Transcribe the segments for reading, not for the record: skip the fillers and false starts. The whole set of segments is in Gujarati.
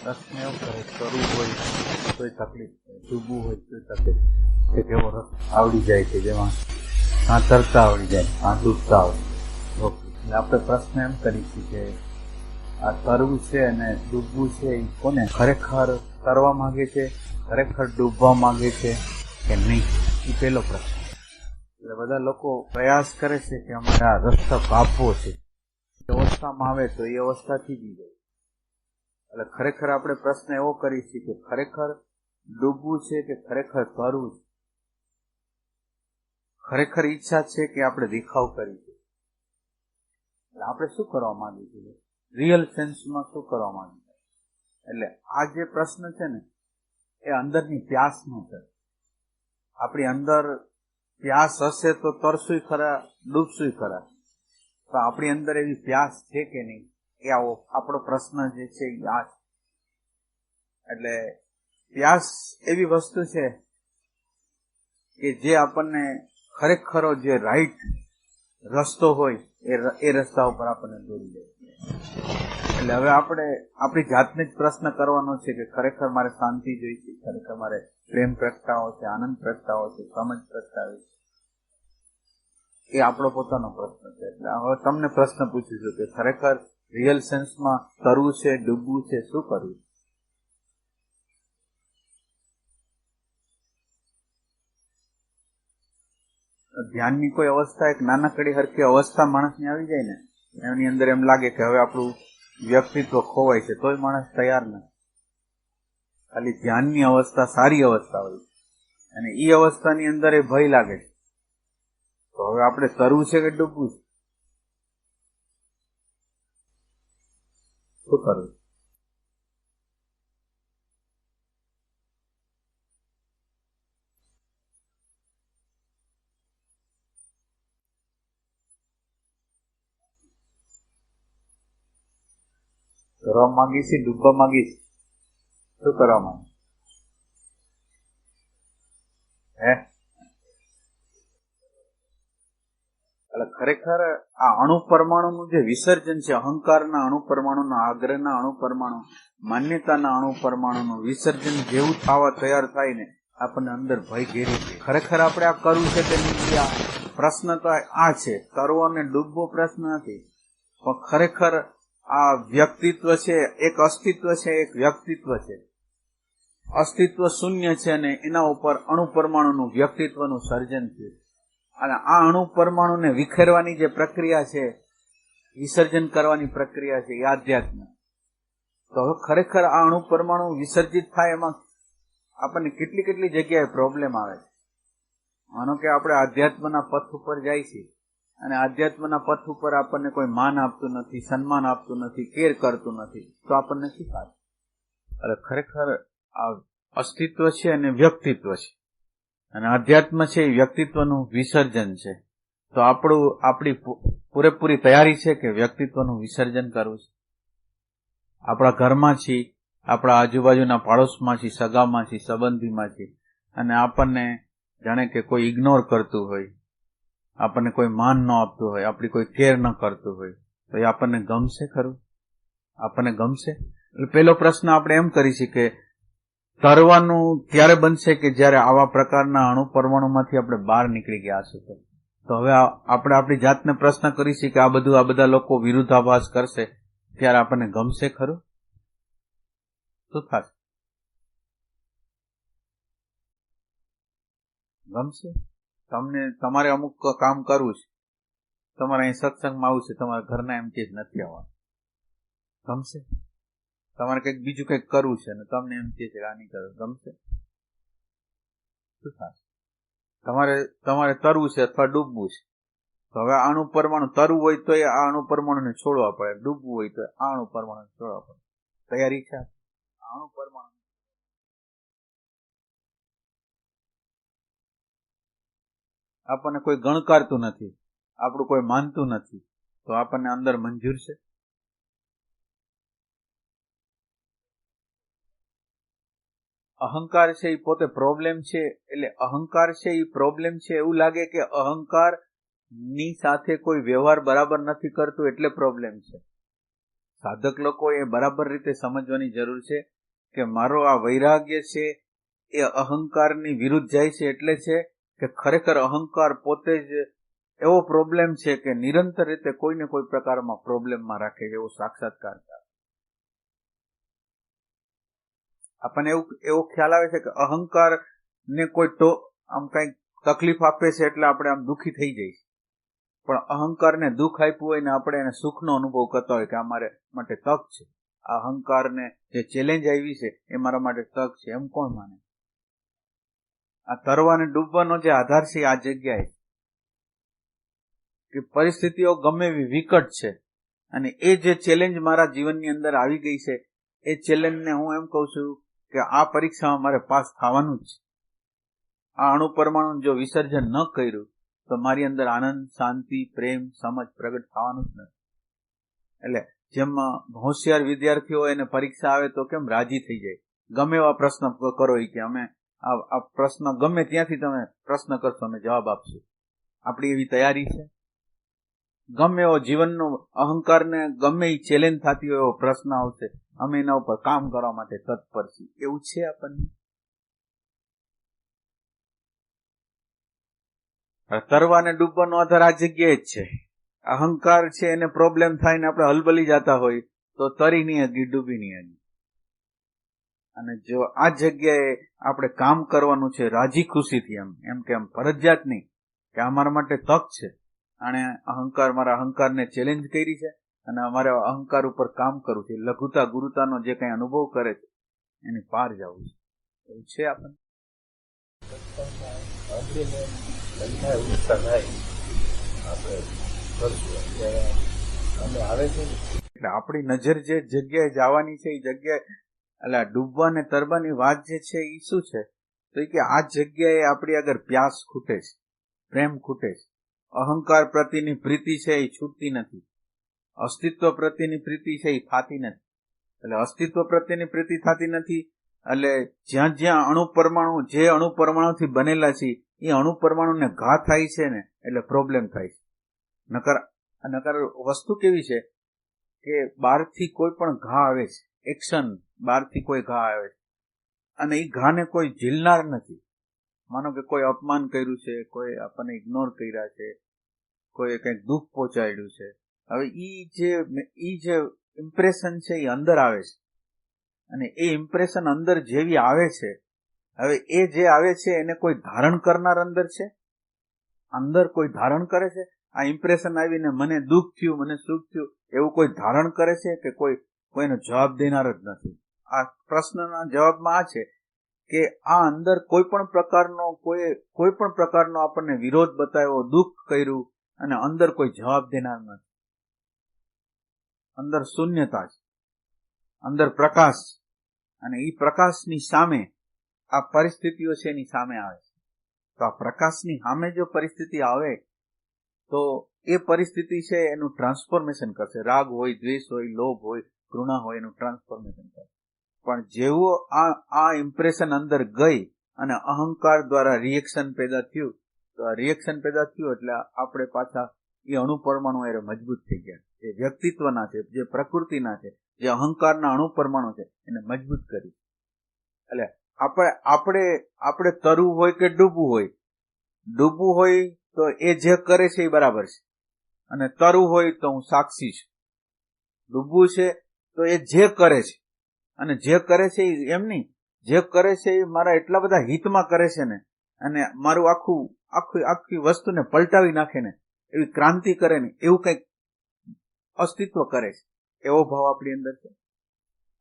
પ્રશ્ન એવો કરે, કરવું હોય તોય તકલીફ, ડૂબવું હોય તોય તકલીફ. એક એવો રસ્તો આવડી જાય કે જેમાં કાં તરતા આવડી જાય, કાં ડૂબતા આવડે. એટલે આપણે પ્રશ્ન એમ કરીશું કે આ તરવું છે અને ડૂબવું છે એ કોને? ખરેખર તરવા માંગે છે, ખરેખર ડૂબવા માંગે છે કે નહીં? એ પહેલો પ્રશ્ન. એટલે બધા લોકો પ્રયાસ કરે છે કે અમારે આ રસ્તો કાપવો છે. અવસ્થામાં આવે તો એ અવસ્થાથી જ જાય. એટલે ખરેખર આપણે પ્રશ્ન એવો કરીશું કે ખરેખર ડૂબવું છે કે ખરેખર તરવું છે? ખરેખર ઈચ્છા છે કે આપણે દેખાવ કરી છે? એટલે આપણે શું કરવા માંગીએ છીએ? રિયલ સેન્સમાં શું કરવા માંગીએ? એટલે આ જે પ્રશ્ન છે ને એ અંદરની પ્યાસનો છે. આપણી અંદર પ્યાસ હશે તો તરશું ખરા, ડૂબશું ખરા. તો આપણી અંદર એવી પ્યાસ છે કે નહીં, એ આવો આપણો પ્રશ્ન જે છે એ આ છે. એટલે પ્યાસ એવી વસ્તુ છે કે જે આપણને ખરેખરો જે રાઈટ રસ્તો હોય એ રસ્તા ઉપર આપણને દોરી જાય. એટલે હવે આપણે આપણી જાતને જ પ્રશ્ન કરવાનો છે કે ખરેખર મારે શાંતિ જોઈશે, ખરેખર મારે પ્રેમ પ્રગટાવો છે, આનંદ પ્રગટાવો છે, સમજ પ્રગટાવી છે. એ આપણો પોતાનો પ્રશ્ન છે. એટલે હવે તમને પ્રશ્ન પૂછું છું કે ખરેખર રિયલ સેન્સમાં તરવું છે, ડૂબવું છે, શું કરવું? ધ્યાનની કોઈ અવસ્થા, એક નાનકડી હરખી અવસ્થા માણસની આવી જાય ને, એની અંદર એમ લાગે કે હવે આપણું વ્યક્તિત્વ ખોવાય છે, તોય માણસ તૈયાર નથી. ખાલી ધ્યાનની અવસ્થા સારી અવસ્થા હોય અને એ અવસ્થાની અંદર એ ભય લાગે છે. તો હવે આપણે તરવું છે કે ડૂબવું છે? શું કરવું? કરવા માંગીશ, ડૂબવા માંગીશ, શું કરવા માંગીશ? એટલે ખરેખર આ અણુ પરમાણુનું જે વિસર્જન છે, અહંકારના અણુ પરમાણુના, આગ્રહના અણુ પરમાણુ, માન્યતાના અણુ પરમાણુનું વિસર્જન જેવું થવા તૈયાર થાય ને, આપણને અંદર ભય ઘેરી છે. ખરેખર આપણે આ કરવું છે કે નહીં? આ પ્રશ્ન તો આ છે. તરવો અને ડૂબવો પ્રશ્ન નથી, પણ ખરેખર આ વ્યક્તિત્વ છે, એક અસ્તિત્વ છે, એક વ્યક્તિત્વ છે. અસ્તિત્વ શૂન્ય છે અને એના ઉપર અણુ પરમાણુનું વ્યક્તિત્વનું સર્જન છે. અને આ અણુ પરમાણુને વિખેરવાની જે પ્રક્રિયા છે, વિસર્જન કરવાની પ્રક્રિયા છે, એ આધ્યાત્મ. તો હવે ખરેખર આ અણુ પરમાણુ વિસર્જિત થાય એમાં આપણને કેટલી કેટલી જગ્યાએ પ્રોબ્લેમ આવે છે. માનો કે આપણે આધ્યાત્મના પથ ઉપર જાય છે અને આધ્યાત્મના પથ ઉપર આપણને કોઈ માન આપતું નથી, સન્માન આપતું નથી, કેર કરતું નથી, તો આપણને શું થાય? એટલે ખરેખર આ અસ્તિત્વ છે અને વ્યક્તિત્વ છે, અને આધ્યાત્મ છે એ વ્યક્તિત્વનું વિસર્જન છે. તો આપણી પૂરેપૂરી તૈયારી છે કે વ્યક્તિત્વનું વિસર્જન કરવું છે. આપણા ઘરમાં છીએ, આપણા આજુબાજુના પાડોશમાં છીએ, સગામાં છીએ, સંબંધીમાં છીએ, અને આપણને જાણે કે કોઈ ઇગ્નોર કરતું હોય, આપણને કોઈ માન ન આપતું હોય, આપણી કોઈ કેર ન કરતું હોય, તો એ આપણને ગમશે ખરું? આપણને ગમશે? એટલે પહેલો પ્રશ્ન આપણે એમ કરીશું કે તરવાનું ત્યારે બનશે કે જ્યારે આવા પ્રકારના અણુ પરમાણુમાંથી આપણે બહાર નીકળી ગયા હશું. તો હવે આપણે આપણી જાતને પ્રશ્ન કરીશું કે આ બધા લોકો વિરુદ્ધાભાસ કરશે ત્યારે આપણને ગમશે ખરું? શું થશે? ગમશે? તમારે અમુક કામ કરવું છે, તમારે અહીં સત્સંગમાં આવવું છે, તમારા ઘરના એમ કે નથી આવવાનું, ગમશે? તમારે કંઈક બીજું કંઈક કરવું છે અને તમને એમ કે છે આ નહીં કરો, ગમશે? શું થશે? તમારે તરવું છે અથવા ડૂબવું છે. તો હવે અણુ પરમાણુ તરવું હોય તો આ અણુ પરમાણુને છોડવા પડે, ડૂબવું હોય તો આ અણુ પરમાણુને છોડવા પડે. તૈયારી છે? અણુ પરમાણુ આપણને કોઈ ગણકારતું નથી, આપણું કોઈ માનતું નથી, તો આપણને અંદર મંજૂર છે? અહંકાર છે એ પોતે પ્રોબ્લેમ છે. એટલે અહંકાર છે એ પ્રોબ્લેમ છે એવું લાગે કે અહંકાર ની સાથે કોઈ વ્યવહાર બરાબર નથી કરતું એટલે પ્રોબ્લેમ છે. સાધક લોકો એ બરાબર રીતે સમજવાની જરૂર છે કે મારો આ વૈરાગ્ય છે એ અહંકારની વિરુદ્ધ જાય છે એટલે છે કે ખરેખર અહંકાર પોતે જ એવો પ્રોબ્લેમ છે કે નિરંતર રીતે કોઈને કોઈ પ્રકારમાં પ્રોબ્લેમમાં રાખે છે, એવો સાક્ષાત્કાર થાય. આપણને એવો ખ્યાલ આવે છે કે અહંકાર ને કોઈ આમ કઈ તકલીફ આપે છે એટલે આપણે આમ દુઃખી થઈ જઈએ, પણ અહંકારને દુઃખ આપ્યું હોય ને આપણે એને સુખનો અનુભવ કરતા હોય કે આ મારે માટે તક છે, આ અહંકારને જે ચેલેન્જ આવી છે એ મારા માટે તક છે, એમ કોણ માને? આ તરવા અને ડૂબવાનો જે આધાર છે આ જગ્યાએ કે પરિસ્થિતિઓ ગમે એવી વિકટ છે અને એ જે ચેલેન્જ મારા જીવનની અંદર આવી ગઈ છે એ ચેલેન્જને હું એમ કહું છું કે આ પરીક્ષામાં મારે પાસ થવાનું જ છે. આ અણુ પરમાણુ જો વિસર્જન ન કર્યું તો મારી અંદર આનંદ, શાંતિ, પ્રેમ, સમજ પ્રગટ થવાનું જ નથી. એટલે જેમ હોશિયાર વિદ્યાર્થીઓ એને પરીક્ષા આવે તો કેમ રાજી થઈ જાય, ગમે એવા પ્રશ્ન કરો કે અમે આ પ્રશ્ન ગમે ત્યાંથી તમે પ્રશ્ન કરશો અમે જવાબ આપશું, આપણી એવી તૈયારી છે. ગમે એવો જીવનનો અહંકારને ગમે એ ચેલેન્જ થતી હોય એવો પ્રશ્ન આવશે, અમે એના ઉપર કામ કરવા માટે તત્પર છીએ, એવું છે આપણને? તરવા અને ડૂબવાનો આધાર આ જગ્યાએ જ છે. અહંકાર છે એને પ્રોબ્લેમ થાય ને આપણે હલબલી જતા હોય તો તરી નહીં હગી, ડૂબી નહીં હગી. અને જો આ જગ્યાએ આપણે કામ કરવાનું છે રાજી ખુશીથી, એમ કે ફરજિયાત નહીં કે આ મારા માટે તક છે, અને મારા અહંકારને ચેલેન્જ કરી છે અને અમારે અહંકાર ઉપર કામ કરવું છે, લઘુતા ગુરુતાનો જે કઈ અનુભવ કરે છે એની પાર જવું છે, એવું છે આપણને? એટલે આપણી નજર જે જગ્યાએ જવાની છે એ જગ્યાએ એટલે ડૂબવા ને તરવાની વાત જે છે એ શું છે તો કે આ જગ્યાએ આપણી આગળ પ્યાસ ખૂટે છે, પ્રેમ ખૂટે છે, અહંકાર પ્રત્યેની પ્રીતિ છે એ છૂટતી નથી, અસ્તિત્વ પ્રત્યેની પ્રીતિ છે એ થતી નથી. એટલે અસ્તિત્વ પ્રત્યેની પ્રીતિ થતી નથી એટલે જ્યાં જ્યાં જે અણુ પરમાણુથી બનેલા છે એ અણુ પરમાણુને ઘા થાય છે ને એટલે પ્રોબ્લેમ થાય છે. નકર વસ્તુ કેવી છે કે બહારથી કોઈ પણ ઘા આવે છે, એક્શન બહારથી કોઈ ઘા આવે છે અને એ ઘાને કોઈ ઝીલનાર નથી. માનો કે કોઈ અપમાન કર્યું છે, કોઈ આપણને ઇગ્નોર કર્યા છે, કોઈ કંઈક દુઃખ પહોંચાડ્યું છે, હવે ઈ જે ઇમ્પ્રેશન છે એ અંદર આવે છે અને એ ઇમ્પ્રેશન અંદર જેવી આવે છે, હવે એ જે આવે છે એને કોઈ ધારણ કરનાર અંદર કોઈ ધારણ કરે છે? આ ઇમ્પ્રેશન આવીને મને દુઃખ થયું, મને સુખ થયું એવું કોઈ ધારણ કરે છે કે કોઈનો જવાબ દેનાર જ નથી? આ પ્રશ્નના જવાબમાં આ છે કે આ અંદર કોઈ પણ પ્રકારનો આપણને વિરોધ બતાવ્યો, દુઃખ કર્યું અને અંદર કોઈ જવાબ દેનાર નથી. અંદર શૂન્યતા છે, અંદર પ્રકાશ, અને એ પ્રકાશની સામે આ પરિસ્થિતિઓ છે એની સામે આવે છે. તો આ પ્રકાશની સામે જો પરિસ્થિતિ આવે તો એ પરિસ્થિતિ છે એનું ટ્રાન્સફોર્મેશન કરશે. રાગ હોય, દ્વેષ હોય, લોભ હોય, ઘૃણા હોય, એનું ટ્રાન્સફોર્મેશન કરશે. પણ જેવું આ ઇમ્પ્રેશન અંદર ગઈ અને અહંકાર દ્વારા રિએક્શન પેદા થયું, તો આ રિએક્શન પેદા થયું એટલે આપણે પાછા એ અણુ પરમાણુ એ મજબૂત થઈ ગયા. જે વ્યક્તિત્વના છે, જે પ્રકૃતિના છે, જે અહંકારના અણુ પરમાણુ છે એને મજબૂત કરી. એટલે આપણે તરવું હોય કે ડૂબવું હોય તો એ જે કરે છે એ બરાબર છે, અને તરવું હોય તો હું સાક્ષી છું. ડૂબવું છે તો એ જે કરે છે, અને જે કરે છે એમ નહીં, જે કરે છે એ મારા એટલા બધા હિતમાં કરે છે ને, અને મારું આખી વસ્તુને પલટાવી નાખે ને, એવી ક્રાંતિ કરે ને, એવું કંઈક અસ્તિત્વ કરે છે, એવો ભાવ આપણી અંદર છે.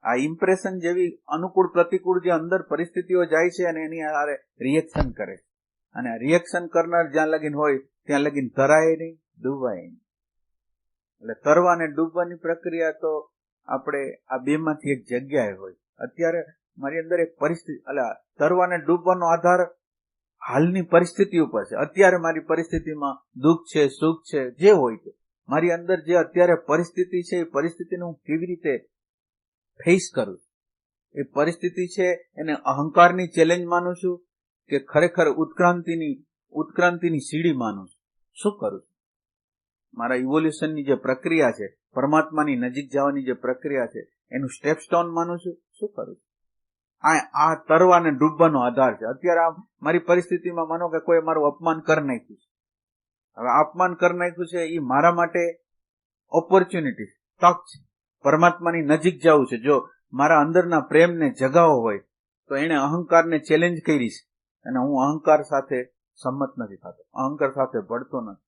આ ઇમ્પ્રેશન જેવી અનુકૂળ પ્રતિકૂળ જે અંદર પરિસ્થિતિઓ જાય છે અને એની આરે રિએક્શન કરે છે, અને રિએક્શન કરનાર જ્યાં લગીન હોય ત્યાં લગીન તરાય નહીં, ડૂબાય નહીં. એટલે તરવા અને ડૂબવાની પ્રક્રિયા તો આપણે આ બેમાંથી એક જગ્યાએ હોય. અત્યારે મારી અંદર એક પરિસ્થિતિ, તરવા અને ડૂબવાનો આધાર હાલની પરિસ્થિતિ ઉપર છે. અત્યારે મારી પરિસ્થિતિમાં દુઃખ છે, સુખ છે, જે હોય છે, મારી અંદર જે અત્યારે પરિસ્થિતિ છે એ પરિસ્થિતિને હું કેવી રીતે ફેસ કરું, એ પરિસ્થિતિ છે એને અહંકારની ચેલેન્જ માનું છું કે ખરેખર ઉત્ક્રાંતિની સીડી માનું છું? શું કરું છું? મારા ઇવોલ્યુશનની જે પ્રક્રિયા છે, પરમાત્માની નજીક જવાની જે પ્રક્રિયા છે, એનું સ્ટેપ સ્ટોન માનું છું? શું કરું છું? આ તરવા ને ડૂબવાનો આધાર છે. અત્યારે આ મારી પરિસ્થિતિમાં માનો કે કોઈ મારું અપમાન કરી નાખ્યું છે. હવે અપમાન કરી નાખ્યું છે એ મારા માટે ઓપોર્ચ્યુનિટી, તક છે. પરમાત્માની નજીક જવું છે. જો મારા અંદરના પ્રેમને જગાવો હોય તો એને અહંકારને ચેલેન્જ કરી છે, અને હું અહંકાર સાથે સંમત નથી થતો, અહંકાર સાથે ભળતો નથી.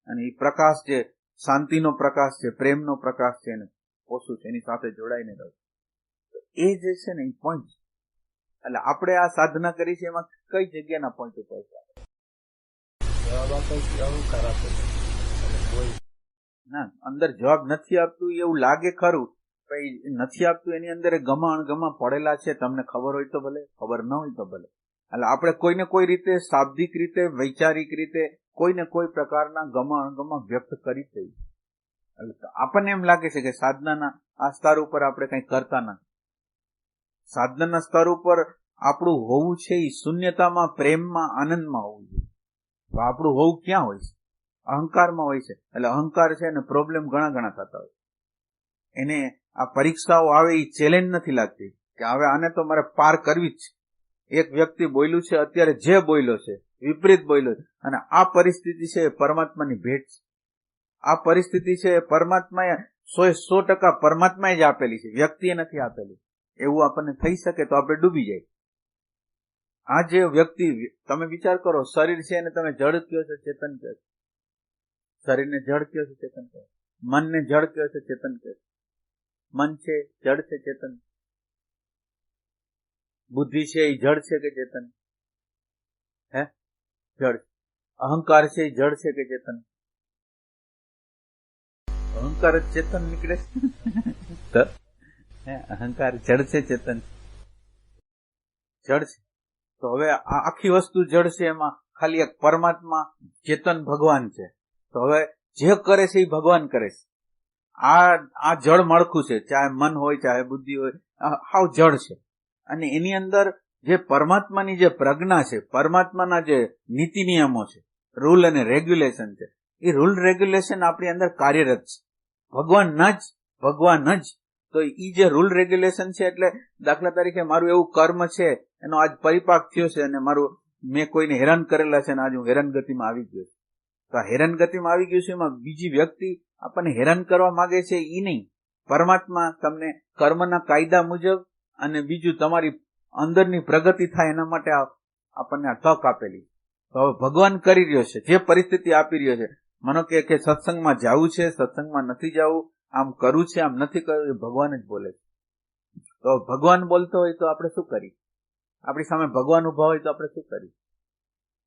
અને એ પ્રકાશ જે શાંતિનો પ્રકાશ છે, પ્રેમનો પ્રકાશ છે, એને પોષું છે, એની સાથે જોડાઈને રહું. એ જે છે ને એ પોઈન્ટ. એટલે આપણે આ સાધના કરી છે એમાં કઈ જગ્યાના પોઈન્ટ ઉપર છે? ના, અંદર જવાબ નથી આપતું એવું લાગે ખરું, નથી આપતું એની અંદર ગમા અણગમા પડેલા છે. તમને ખબર હોય તો ભલે, ખબર ન હોય તો ભલે. એટલે આપણે કોઈને કોઈ રીતે, શાબ્દિક રીતે, વૈચારિક રીતે કોઈને કોઈ પ્રકારના ગમા અણગમા વ્યક્ત કરી દઈએ. એટલે આપણને એમ લાગે છે કે સાધનાના આ સ્તર ઉપર આપણે કંઈ કરતા નથી. સાધનાના સ્તર ઉપર આપણું હોવું છે એ શૂન્યતામાં, પ્રેમમાં, આનંદમાં હોવું જોઈએ. તો આપણું હોવું ક્યાં હોય છે? અહંકારમાં હોય છે. એટલે અહંકાર છે ને પ્રોબ્લેમ ઘણા થતા હોય. એને આ પરીક્ષાઓ આવે એ ચેલેન્જ નથી લાગતી કે હવે આને તો મારે પાર કરવી જ છે. એક વ્યક્તિ બોલ્યું છે, અત્યારે જે બોલ્યો છે વિપરીત બોલ્યો છે, અને આ પરિસ્થિતિ છે એ પરમાત્માની ભેટ છે. આ પરિસ્થિતિ છે એ પરમાત્માએ 100% પરમાત્માએ જ આપેલી છે, વ્યક્તિએ નથી આપેલી. એવું આપણને થઈ શકે તો આપણે ડૂબી જાય. આ જે વ્યક્તિ, તમે વિચાર કરો, શરીર છે એને તમે જડ કયો છો, ચેતન કયો છો? શરીરને જડ કયો છો, ચેતન કયો? મનને જડ કયો છો, ચેતન કયો? મન છે જડ છે, ચેતન? બુદ્ધિ છે એ જડ છે કે ચેતન? હે, જડ. અહંકાર છે એ જડ છે કે ચેતન? અહંકાર જ ચેતન નીકળે તો અહંકાર જડ છે, ચેતન જડ છે. તો હવે આ આખી વસ્તુ જડ છે, એમાં ખાલી એક પરમાત્મા ચેતન ભગવાન છે. તો હવે જે કરે છે એ ભગવાન કરે છે. આ જળ માળખું છે, ચાહે મન હોય ચાહે બુદ્ધિ હોય, હાવ જળ છે. અને એની અંદર જે પરમાત્માની જે પ્રજ્ઞા છે, પરમાત્માના જે નીતિ નિયમો છે, રૂલ અને રેગ્યુલેશન છે, એ રૂલ રેગ્યુલેશન આપણી અંદર કાર્યરત છે. ભગવાન જ. તો એ જે રૂલ રેગ્યુલેશન છે, એટલે દાખલા તરીકે મારું એવું કર્મ છે, એનો આજ પરિપાક થયો છે, અને મેં કોઈને હેરાન કરેલા છે, અને આજ હું હેરાનગતિમાં આવી ગયો છું. તો આ હેરાનગતિમાં આવી ગયું છે, એમાં બીજી વ્યક્તિ આપણને હેરાન કરવા માંગે છે એ નહીં. પરમાત્મા તમને કર્મના કાયદા મુજબ અને બીજું તમારી અંદરની પ્રગતિ થાય એના માટે આપણને આ તક આપેલી. તો હવે ભગવાન કરી રહ્યો છે, જે પરિસ્થિતિ આપી રહ્યો છે. માનો કે સત્સંગમાં જવું છે, સત્સંગમાં નથી જવું, આમ કરવું છે, આમ નથી કરવું, એ ભગવાન જ બોલે છે. તો ભગવાન બોલતો હોય તો આપણે શું કરીએ? આપણી સામે ભગવાન ઉભા હોય તો આપણે શું કરીએ?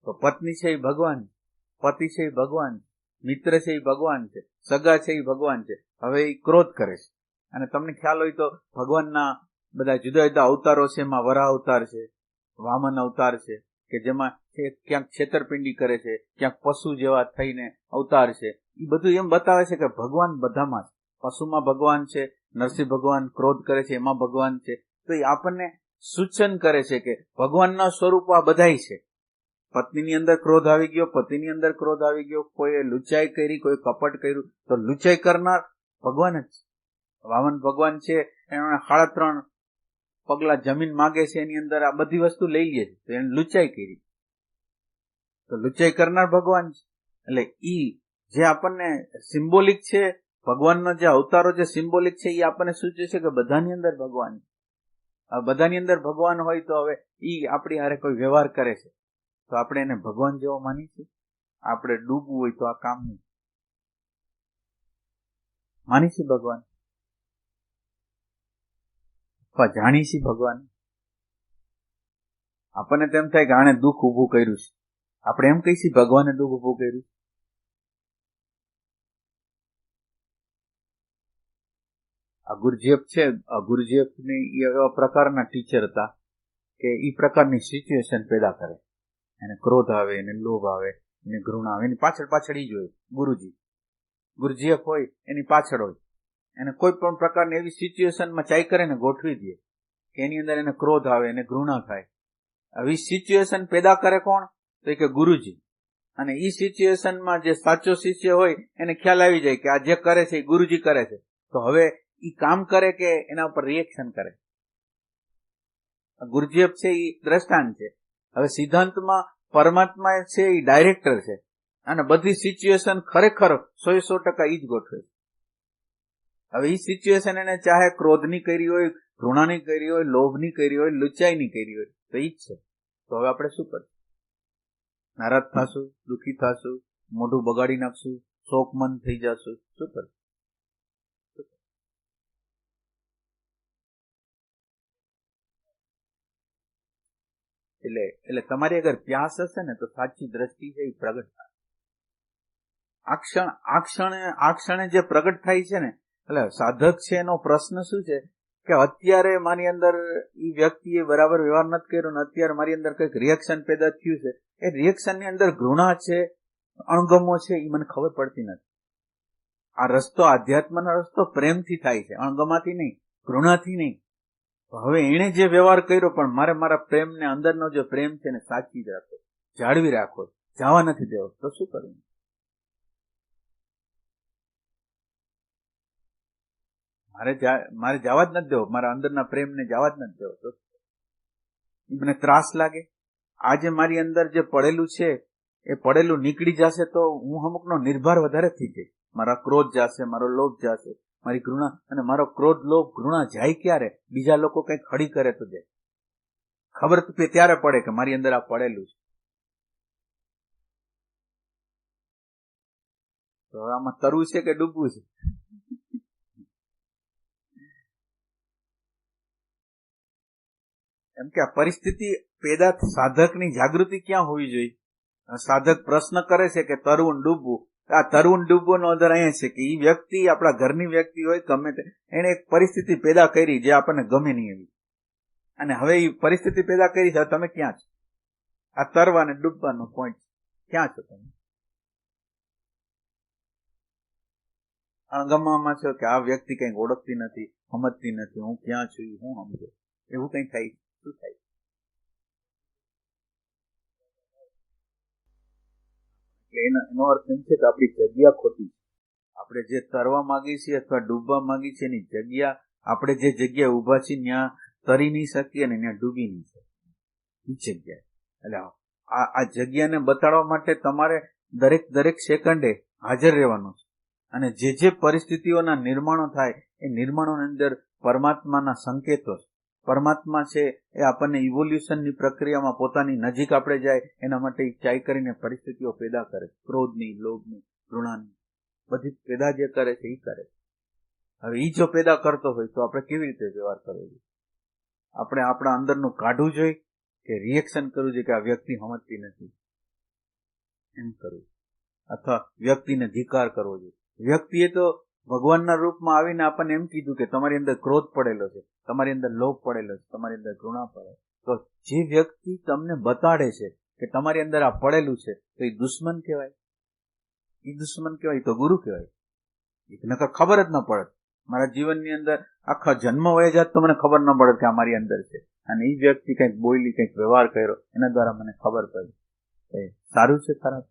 તો પત્ની છે એ ભગવાન, પતિ છે એ ભગવાન, મિત્ર છે એ ભગવાન છે, સગા છે એ ભગવાન છે. હવે એ ક્રોધ કરે છે, અને તમને ખ્યાલ હોય તો ભગવાનના બધા જુદા જુદા અવતારો છે. એમાં વરાહ અવતાર છે, વામન અવતાર છે, કે જેમાં ક્યાંક છેતરપિંડી કરે છે, ક્યાંક પશુ જેવા થઈને અવતાર છે. એ બધું એમ બતાવે છે કે ભગવાન બધામાં છે. પશુમાં ભગવાન છે, નરસિંહ ભગવાન ક્રોધ કરે છે એમાં ભગવાન છે. તો એ આપણને સૂચન કરે છે કે ભગવાનના સ્વરૂપ આ બધાય છે. પત્નીની અંદર ક્રોધ આવી ગયો, પતિની અંદર ક્રોધ આવી ગયો, કોઈએ લુચાઈ કરી, કોઈ કપટ કર્યું, તો લુચાઈ કરનાર ભગવાન જ છે. વામન ભગવાન છે, એને 3.5 પગલા જમીન માગે છે, એની અંદર આ બધી વસ્તુ લઈ લે છે, તો એને લુચાઈ કરી, તો લુચાઈ કરનાર ભગવાન છે. એટલે ઈ જે આપણને સિમ્બોલિક છે, ભગવાનનો જે અવતારો જે સિમ્બોલિક છે, એ આપણને સૂચવે છે કે બધાની અંદર ભગવાન છે. બધાની અંદર ભગવાન હોય તો હવે ઈ આપણી હારે કોઈ વ્યવહાર કરે છે તો આપણે એને ભગવાન જેવો માની છીએ? આપણે ડૂબવું હોય તો આ કામ નહીં માની છીએ ભગવાન, અથવા જાણી છીએ ભગવાન? આપણને તેમ થાય કે આણે દુઃખ ઉભું કર્યું છે, આપણે એમ કહીશું ભગવાને દુઃખ ઉભું કર્યું? આ ગુરુજીએફ છે, આ ગુરુજીએફ ની એવા પ્રકારના ટીચર હતા કે એ પ્રકારની સિચ્યુએશન પેદા કરે. એને ક્રોધ આવે, એને લોભ આવે, એને ઘૃણા આવે, એની પાછળ ઈ જ હોય. ગુરુજીએફ હોય એની પાછળ હોય. એને કોઈ પણ પ્રકારની એવી સિચ્યુએશનમાં ચાઈ કરે ને ગોઠવી દે કે એની અંદર એને ક્રોધ આવે, એને ઘૃણા થાય. આવી સિચ્યુએશન પેદા કરે કોણ? તો કે ગુરુજી. અને ઈ સિચ્યુએશનમાં જે સાચો શિષ્ય હોય એને ખ્યાલ આવી જાય કે આ જે કરે છે એ ગુરુજી કરે છે, તો હવે ઈ કામ કરે કે એના ઉપર રિએક્શન કરે? ગુરજીએફ છે એ દ્રષ્ટાંત છે. હવે સિદ્ધાંતમાં પરમાત્મા છે એ ડાયરેક્ટર છે, અને બધી સિચ્યુએશન ખરેખર 100% ઈ જ ગોઠવે છે. હવે ઈ સિચ્યુએશન એને ચાહે ક્રોધની કરી હોય, ઘૃણાની કરી હોય, લોભની કરી હોય, લુચ્ચાઈની કરી હોય, તો ઈ જ છે. તો હવે આપણે શું કરીશું? નારાજ થશું, દુઃખી થશું, મોઢું બગાડી નાખશું, શોકમંદ થઈ જશું, શું કરીશું? એટલે તમારી અગર પ્યાસ હશે ને તો સાચી દ્રષ્ટિ છે એ પ્રગટ થાય. આ ક્ષણે જે પ્રગટ થાય છે ને, એટલે સાધક છે એનો પ્રશ્ન શું છે કે અત્યારે મારી અંદર એ વ્યક્તિએ બરાબર વ્યવહાર નથી કર્યો ને અત્યારે મારી અંદર કંઈક રિએક્શન પેદા થયું છે. એ રિએક્શનની અંદર ઘૃણા છે, અણગમો છે, એ મને ખબર પડતી નથી. આ રસ્તો, આધ્યાત્મનો રસ્તો પ્રેમથી થાય છે, અણગમાથી નહીં, ઘૃણાથી નહીં. હવે એણે જે વ્યવહાર કર્યો, પણ મારે મારા પ્રેમને, અંદરનો જે પ્રેમ છે ને સાચવી જ રાખો, જાળવી રાખો, જવા નથી દેવો. તો શું કરવું? મારે જવા જ નથી દેવો, મારા અંદરના પ્રેમને જવા જ નથી દેવો. તો મને ત્રાસ લાગે. આજે મારી અંદર જે પડેલું છે એ પડેલું નીકળી જશે તો હું અમુકનો નિર્ભર વધારે થઈ જાય. મારા ક્રોધ જશે, મારો લોભ જશે, મારી ઘૃણા. અને મારો ક્રોધ, લોભ, ઘૃણા જાય ક્યારે? બીજા લોકો કંઈક ખડી કરે તો જાય. ખબર તો ત્યારે પડે કે મારી અંદર આ પડેલું છે. તો આમાં તરવું છે કે ડૂબવું છે? એમ કે આ પરિસ્થિતિ પેદા, સાધકની જાગૃતિ ક્યાં હોવી જોઈએ? સાધક પ્રશ્ન કરે છે કે તરવું ડૂબવું. આ તરવું ડૂબવું નો અધર અહીંયા છે કે એ વ્યક્તિ, આપણા ઘરની વ્યક્તિ હોય ગમે તે, એને એક પરિસ્થિતિ પેદા કરી જે આપણને ગમે નહીં એવી, અને હવે એ પરિસ્થિતિ પેદા કરી છે. તમે ક્યાં છો? આ તરવા અને ડૂબવાનો પોઈન્ટ ક્યાં છો તમે? અણગમવામાં છો કે આ વ્યક્તિ કંઈક ઓળખતી નથી, સમજતી નથી, હું ક્યાં છું, હું સમજે, એવું કંઈ થાય? શું થાય? એનો અર્થ એમ છે કે આપણી જગ્યા ખોટી છે. આપણે જે તરવા માંગીએ છીએ અથવા ડૂબવા માંગીએ છીએ એની જગ્યા, આપણે જે જગ્યાએ ઉભા છીએ ત્યાં તરી નહીં શકીએ અને ત્યાં ડૂબી નહીં શકીએ. એ જગ્યા, એટલે આ જગ્યાને બતાડવા માટે તમારે દરેક સેકન્ડે હાજર રહેવાનું છે. અને જે પરિસ્થિતિઓના નિર્માણો થાય એ નિર્માણોની અંદર પરમાત્માના સંકેતો છે. પરમાત્મા છે એ આપણને ઇવોલ્યુશનની પ્રક્રિયામાં પોતાની નજીક આપણે જાય એના માટે ચાઈ કરીને પરિસ્થિતિઓ પેદા કરે. ક્રોધની, લોભની, ઘૃણાની, બધી પેદા જે કરે છે એ કરે. હવે એ જો પેદા કરતો હોય તો આપણે કેવી રીતે વ્યવહાર કરવો જોઈએ? આપણે આપણા અંદરનું કાઢવું જોઈએ કે રિએક્શન કરવું જોઈએ કે આ વ્યક્તિ સમજતી નથી એમ કરવું, અથવા વ્યક્તિને ધિકાર કરવો જોઈએ? વ્યક્તિએ તો ભગવાનના રૂપમાં આવીને આપણને એમ કીધું કે તમારી અંદર ક્રોધ પડેલો છે, તમારી અંદર લોભ પડેલો છે, તમારી અંદર ઘૃણા પડે. તો જે વ્યક્તિ તમને બતાડે છે કે તમારી અંદર આ પડેલું છે, તો એ દુશ્મન કહેવાય? એ દુશ્મન કહેવાય તો ગુરુ કહેવાય? નકર ખબર જ ન પડે. મારા જીવનની અંદર આખા જન્મ વહી જાત તો મને ખબર ન પડે કે આ મારી અંદર છે, અને એ વ્યક્તિ કંઈક બોલી, કંઈક વ્યવહાર કર્યો, એના દ્વારા મને ખબર પડી. સારું છે, ખરાબ?